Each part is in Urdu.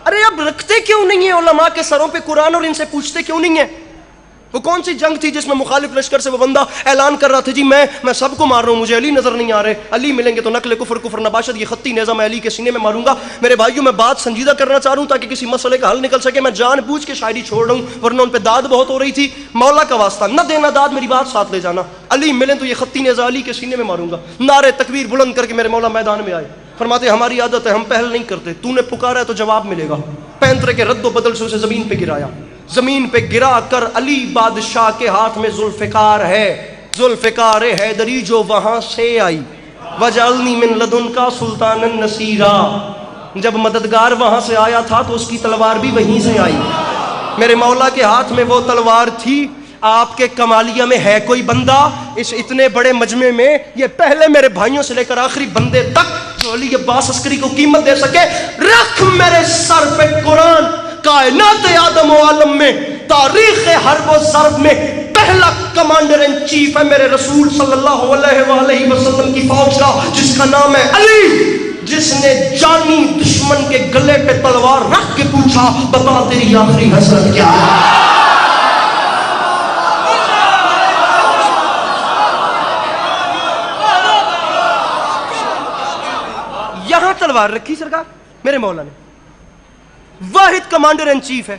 ارے اب رکھتے کیوں نہیں ہیں علماء کے سروں پہ قرآن اور ان سے پوچھتے کیوں نہیں ہیں؟ وہ کون سی جنگ تھی جس میں مخالف لشکر سے وہ بندہ اعلان کر رہا تھا جی میں سب کو مار رہا ہوں، مجھے علی نظر نہیں آ رہے، علی ملیں گے تو نقل کفر نباشت، یہ خطی نیزہ میں علی کے سینے میں ماروں گا۔ میرے بھائیوں میں بات سنجیدہ کرنا چاہ رہا ہوں تاکہ کسی مسئلے کا حل نکل سکے، میں جان بوجھ کے شاعری چھوڑ رہا ہوں ورنہ ان پہ داد بہت ہو رہی تھی۔ مولا کا واسطہ نہ دینا داد، میری بات ساتھ لے جانا، علی ملیں تو یہ خطی نیزہ علی کے سینے میں ماروں گا۔ نعرے تکبیر بلند کر کے میرے مولا میدان میں آئے، فرماتے ہماری عادت ہے ہم پہل نہیں کرتے، تو نے پکارا ہے تو جواب ملے گا۔ پینترے کے رد و بدل سے اسے زمین پہ گرایا، زمین پہ گرا کر علی بادشاہ کے ہاتھ میں ذوالفقار ہے، ذوالفقار حیدری جو وہاں سے آئی، وجعلنی من لدن کا سلطانا نصیرا، جب مددگار وہاں سے آیا تھا تو اس کی تلوار بھی وہیں سے آئی۔ میرے مولا کے ہاتھ میں وہ تلوار تھی۔ آپ کے کمالیہ میں ہے کوئی بندہ اس اتنے بڑے مجمع میں، یہ پہلے میرے بھائیوں سے لے کر آخری بندے تک جو علی عباس عسکری کو قیمت دے سکے؟ رکھ میرے سر پہ قرآن، کائنات آدم و عالم میں، تاریخ حرب و ضرب میں پہلا کمانڈر ان چیف ہے میرے رسول صلی اللہ علیہ وآلہ وسلم کی فوج کا، جس کا نام ہے علی، جس نے جانی دشمن کے گلے پہ تلوار رکھ کے پوچھا بتا تیری آخری حسرت کیا ہے؟ یہاں تلوار رکھی سرکار میرے مولا نے، واحد کمانڈر ان چیف ہے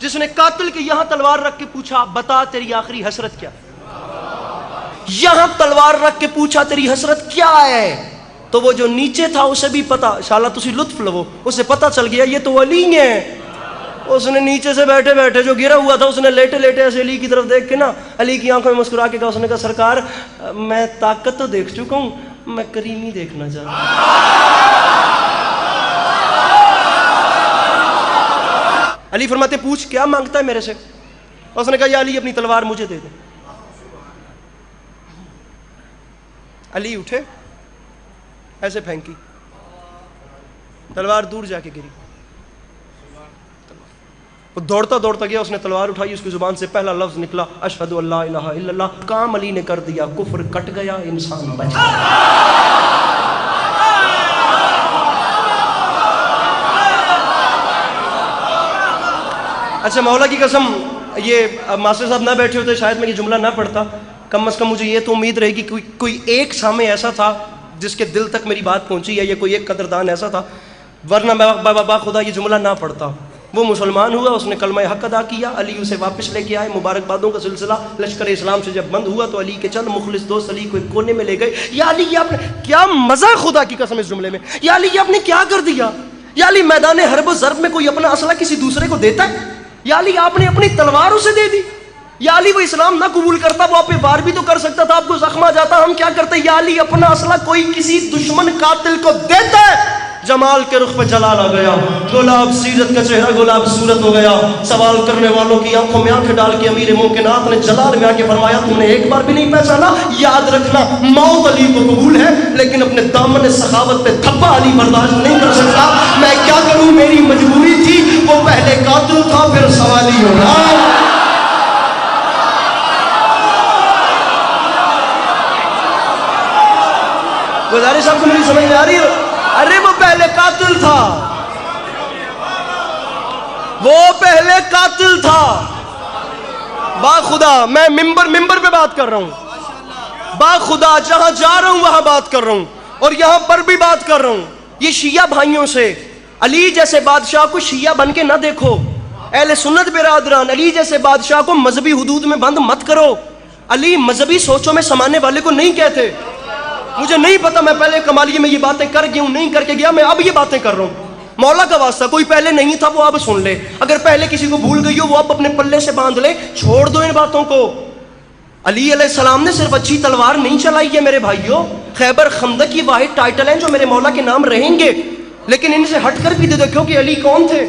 جس نے قاتل کے یہاں تلوار رکھ کے پوچھا بتا تیری آخری حسرت کیا؟ یہاں تلوار رکھ کے پوچھا تیری حسرت کیا ہے؟ تو وہ جو نیچے تھا اسے بھی پتا، انشاءاللہ تسی لطف لو، اسے پتا چل گیا یہ تو علی ہیں۔ اس نے نیچے سے بیٹھے بیٹھے جو گرا ہوا تھا اس نے لیٹے لیٹے ایسے علی کی طرف دیکھ کے نا علی کی آنکھوں میں مسکرا کے کہا، اس نے کہا سرکار میں طاقت تو دیکھ چکا ہوں، میں کریمی دیکھنا چاہتا ہوں۔ علی فرماتے پوچھ کیا مانگتا ہے میرے سے؟ اس نے کہا یا علی اپنی تلوار مجھے دے دے۔ علی اٹھے، ایسے پھینکی، تلوار دور جا کے گری، وہ دوڑتا دوڑتا گیا، اس نے تلوار اٹھائی، اس کی زبان سے پہلا لفظ نکلا اشہد ان لا الہ الا اللہ۔ کام علی نے کر دیا، کفر کٹ گیا، انسان بچ گیا۔ اچھا مولا کی قسم، یہ ماسٹر صاحب نہ بیٹھے ہوتے شاید میں یہ جملہ نہ پڑھتا، کم از کم مجھے یہ تو امید رہے گی کوئی ایک سامنے ایسا تھا جس کے دل تک میری بات پہنچی، یا یہ کوئی ایک قدردان ایسا تھا، ورنہ میں با خدا یہ جملہ نہ پڑھتا۔ وہ مسلمان ہوا، اس نے کلمہ حق ادا کیا، علی اسے واپس لے کے آئے، مبارکبادوں کا سلسلہ لشکر اسلام سے جب بند ہوا تو علی کے چند مخلص دوست علی کو ایک کونے میں لے گئے۔ یا علی یہ آپ نے کیا مزہ، خدا کی قسم اس جملے میں، یا علی یہ آپ نے کیا کر دیا؟ یا علی میدان حرب و ضرب میں کوئی اپنا اسلحہ کسی دوسرے کو دیتا ہے؟ یا علی آپ نے اپنی تلوار اسے دے دی؟ یا علی وہ اسلام نہ قبول کرتا، وہ آپ پہ وار بھی تو کر سکتا تھا، آپ کو زخم آ جاتا، ہم کیا کرتے؟ یا علی اپنا اسلحہ کوئی کسی دشمن قاتل کو دیتا ہے؟ جمال کے رخ پہ جلال آ گیا، گلاب سیرت کا چہرہ گلاب صورت ہو گیا۔ سوال کرنے والوں کی آنکھوں میں آنکھ ڈال کے امیر موقنات نے جلال میں آ کے فرمایا تم نے ایک بار بھی نہیں پہچانا؟ یاد رکھنا موت علی کو قبول ہے لیکن اپنے دامن سخاوت پہ دھبا علی برداشت نہیں کر سکتا۔ میں کیا کروں، میری مجبوری تھی، وہ پہلے قاتل تھا پھر سوالی ہوگا۔ گزارش صاحب کو میری سمجھ میں آ رہی ہے؟ ارے وہ پہلے قاتل تھا، وہ پہلے قاتل تھا۔ با خدا میں ممبر پہ بات کر رہا ہوں، با خدا جہاں جا رہا ہوں وہاں بات کر رہا ہوں، اور یہاں پر بھی بات کر رہا ہوں۔ یہ شیعہ بھائیوں سے علی جیسے بادشاہ کو شیعہ بن کے نہ دیکھو، اہل سنت برادران علی جیسے بادشاہ کو مذہبی حدود میں بند مت کرو۔ علی مذہبی سوچوں میں سمانے والے کو نہیں کہتے۔ مجھے نہیں پتا میں پہلے کمالیے میں یہ باتیں کر گیا ہوں نہیں کر کے گیا، میں اب یہ باتیں کر رہا ہوں۔ مولا کا واسطہ کوئی پہلے نہیں تھا وہ اب سن لے، اگر پہلے کسی کو بھول گئی ہو وہ اب اپنے پلے سے باندھ لے، چھوڑ دو ان باتوں کو۔ علی علیہ السلام نے صرف اچھی تلوار نہیں چلائی ہے میرے بھائیوں، خیبر خندق کی واحد ٹائٹل ہیں جو میرے مولا کے نام رہیں گے، لیکن ان سے ہٹ کر بھی دیکھو کہ علی کون تھے۔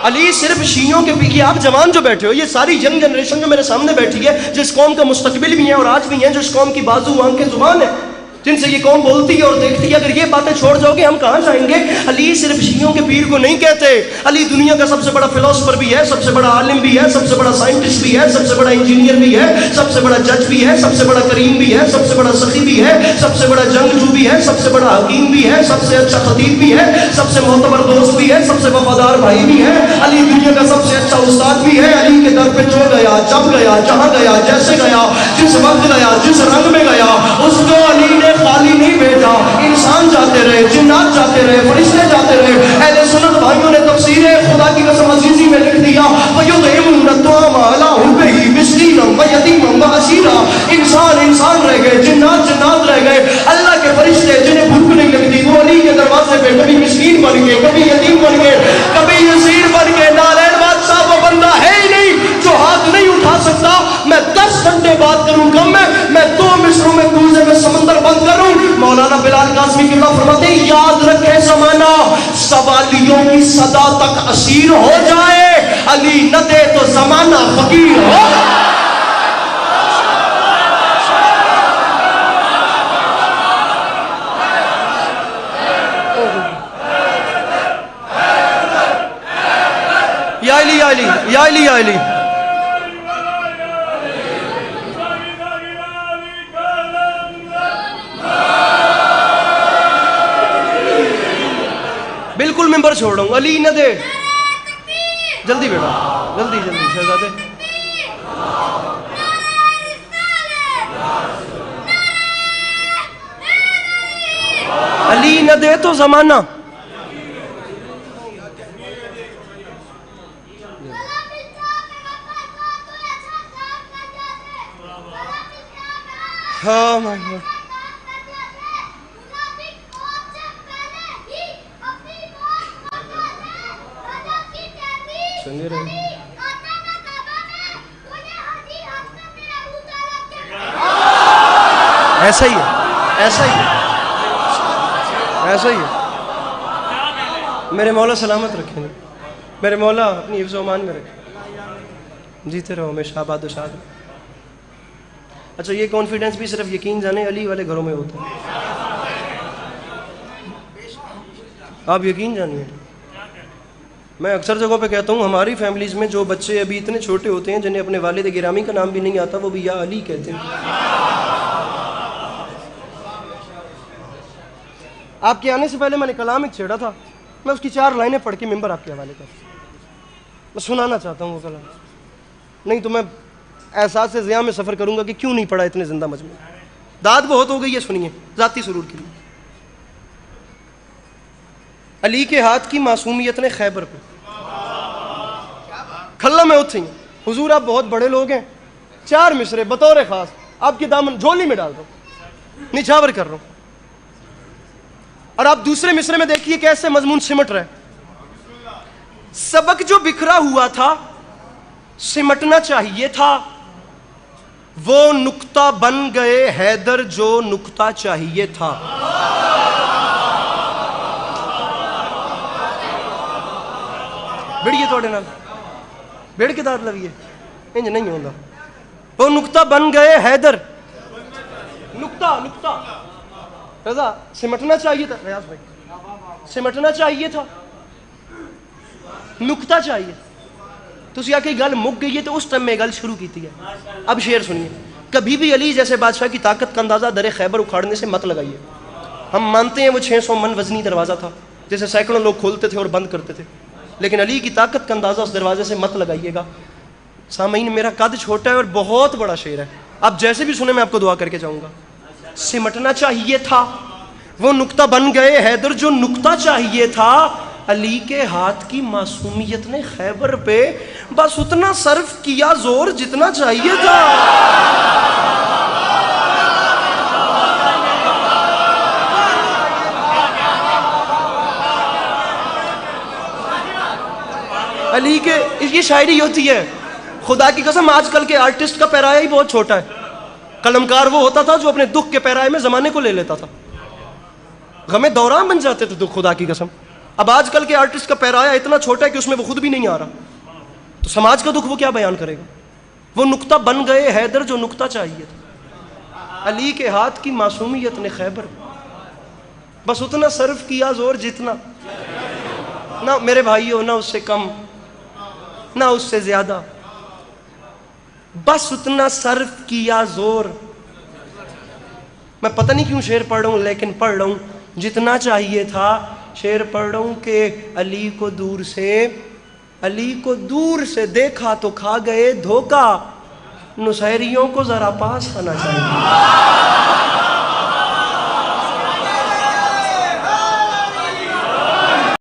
علی صرف شیعوں کے پیچھے، آپ جوان جو بیٹھے ہو، یہ ساری ینگ جنریشن جو میرے سامنے بیٹھی ہے، جس قوم کا مستقبل بھی ہے اور آج بھی ہے، جس قوم کی بازو آنکھیں زبان ہے، جن سے یہ قوم بولتی ہے اور دیکھتی ہے، اگر یہ باتیں چھوڑ جاؤ گے ہم کہاں جائیں گے؟ علی صرف شیعوں کے پیر کو نہیں کہتے، علی دنیا کا سب سے بڑا فلاسفر بھی ہے، سب سے بڑا عالم بھی ہے، سب سے بڑا سائنٹسٹ بھی ہے، سب سے بڑا انجینئر بھی ہے، سب سے بڑا جج بھی ہے، سب سے بڑا کریم بھی ہے، سب سے بڑا سخی بھی ہے، سب سے بڑا جنگجو بھی ہے، سب سے بڑا حکیم بھی بھی ہے, سب سے اچھا خطیب بھی ہے, سب سے معتبر دوست بھی ہے, سب سے وفادار بھائی بھی ہے. علی دنیا کا سب سے اچھا استاد بھی ہے. علی کے در پہ جو گیا, جب گیا, جہاں گیا, جیسے گیا, جس وقت گیا, جس رنگ میں گیا, اس کو علی نے خالی نہیں بھیجا. انسان جاتے رہے, جنات جاتے رہے, فرشتے جاتے رہے. اہل سنت بھائیوں نے تفسیر خدا کی قسم عزیزی میں لکھ دیا وَيُطْعِمُونَ الطَّعَامَ عَلَىٰ حُبِّهِ مِسْكِينًا وَيَتِيمًا وَأَسِيرًا. انسان رہ گئے, جنات رہ گئے. اللہ کے فرشتے جنہیں بھوک نہیں لگتی وہ علی کے دروازے پہ کبھی مسکین بن گئے, کبھی یتیم بن گئے, کبھی اسیر بن گئے. نارائن بادشاہ وہ بندہ ہے ہی نہیں جو ہاتھ نہیں اٹھا سکتا. میں 10 گھنٹے بات کروں کم میں 2 مصروں میں کوزے میں سمندر بند کروں. مولانا بلال قاسمی کی اللہ فرماتے ہیں یاد رکھے زمانہ سوالیوں کی صدا تک اسیر ہو جائے, علی نہ دے تو زمانہ فقیر ہو. یا علی یا علی یا علی یا علی. بالکل ممبر چھوڑ رہا ہوں, علی نہ دے. جلدی بیٹا, جلدی جلدی شہزادے. علی نہ دے تو زمانہ. ہاں ایسا ہی ہے, ایسا ہی ہے, ایسا ہی ہے. میرے مولا سلامت رکھیں, میرے مولا اپنی حفظ و امان میں رکھیں. جیتے رہو ہمیشہ آباد و شاد. اچھا یہ کانفیڈنس بھی صرف یقین جانے علی والے گھروں میں ہوتا ہے. آپ یقین جانیے, میں اکثر جگہوں پہ کہتا ہوں ہماری فیملیز میں جو بچے ابھی اتنے چھوٹے ہوتے ہیں جنہیں اپنے والد گرامی کا نام بھی نہیں آتا وہ بھی یا علی کہتے ہیں. آپ کے آنے سے پہلے میں نے کلام ایک چھیڑا تھا, میں اس کی 4 لائنیں پڑھ کے ممبر آپ کے حوالے کر میں سنانا چاہتا ہوں وہ کلام. نہیں تو میں احساس سے ضیاء میں سفر کروں گا کہ کیوں نہیں پڑھا اتنے زندہ مجمع. داد بہت ہو گئی ہے, سنیے ذاتی سرور کے لیے. علی کے ہاتھ کی معصومیت نے خیبر پہ کھلا میں اتھی. حضور آپ بہت بڑے لوگ ہیں, 4 مصرے بطور خاص آپ کی دامن جھولی میں ڈال دو, نچھاور کر رہا ہوں. اور آپ دوسرے مصرے میں دیکھیے کیسے مضمون سمٹ رہے. سبق جو بکھرا ہوا تھا سمٹنا چاہیے تھا, وہ نقطہ بن گئے حیدر جو نقطہ چاہیے تھا. بڑھیے توڑے نال بیڑ کے دار لویے انج نہیں ہوتا. وہ نقطہ بن گئے حیدر, نقطہ رضا سمٹنا چاہیے تھا. ریاض بھائی سمٹنا چاہیے تھا, نقطہ چاہیے. تسی آکے گل مک گئی ہے تو اس ٹائم میں گل شروع کی تھی ہے. اب شعر سنیے. کبھی بھی علی جیسے بادشاہ کی طاقت کا اندازہ در خیبر اکھاڑنے سے مت لگائیے. ہم مانتے ہیں وہ 600 من وزنی دروازہ تھا جسے سینکڑوں لوگ کھولتے تھے اور بند کرتے تھے, لیکن علی کی طاقت کا اندازہ اس دروازے سے مت لگائیے گا. سامعین میرا قد چھوٹا ہے اور بہت بڑا شعر ہے, آپ جیسے بھی سنیں میں آپ کو دعا کر کے جاؤں گا. سمٹنا چاہیے تھا, وہ نقطہ بن گئے حیدر جو نقطہ چاہیے تھا. علی کے ہاتھ کی معصومیت نے خیبر پہ بس اتنا صرف کیا زور جتنا چاہیے تھا. علی کے یہ شاعری ہوتی ہے خدا کی قسم. آج کل کے آرٹسٹ کا پیرایا ہی بہت چھوٹا ہے. قلمکار وہ ہوتا تھا جو اپنے دکھ کے پیرائے میں زمانے کو لے لیتا تھا, غمیں دوران بن جاتے تھے دکھ. خدا کی قسم اب آج کل کے آرٹسٹ کا پیرایا اتنا چھوٹا ہے کہ اس میں وہ خود بھی نہیں آ رہا, تو سماج کا دکھ وہ کیا بیان کرے گا. وہ نقطہ بن گئے حیدر جو نقطہ چاہیے تھا. علی کے ہاتھ کی معصومیت نے خیبر بس اتنا صرف کیا زور جتنا, نہ میرے بھائیوں نہ اس سے کم نہ اس سے زیادہ, بس اتنا صرف کیا زور. میں پتہ نہیں کیوں شعر پڑھ رہا ہوں لیکن پڑھ رہا ہوں. جتنا چاہیے تھا. شعر پڑھ رہا ہوں کہ علی کو دور سے دیکھا تو کھا گئے دھوکا, نصیریوں کو ذرا پاس آنا چاہیے.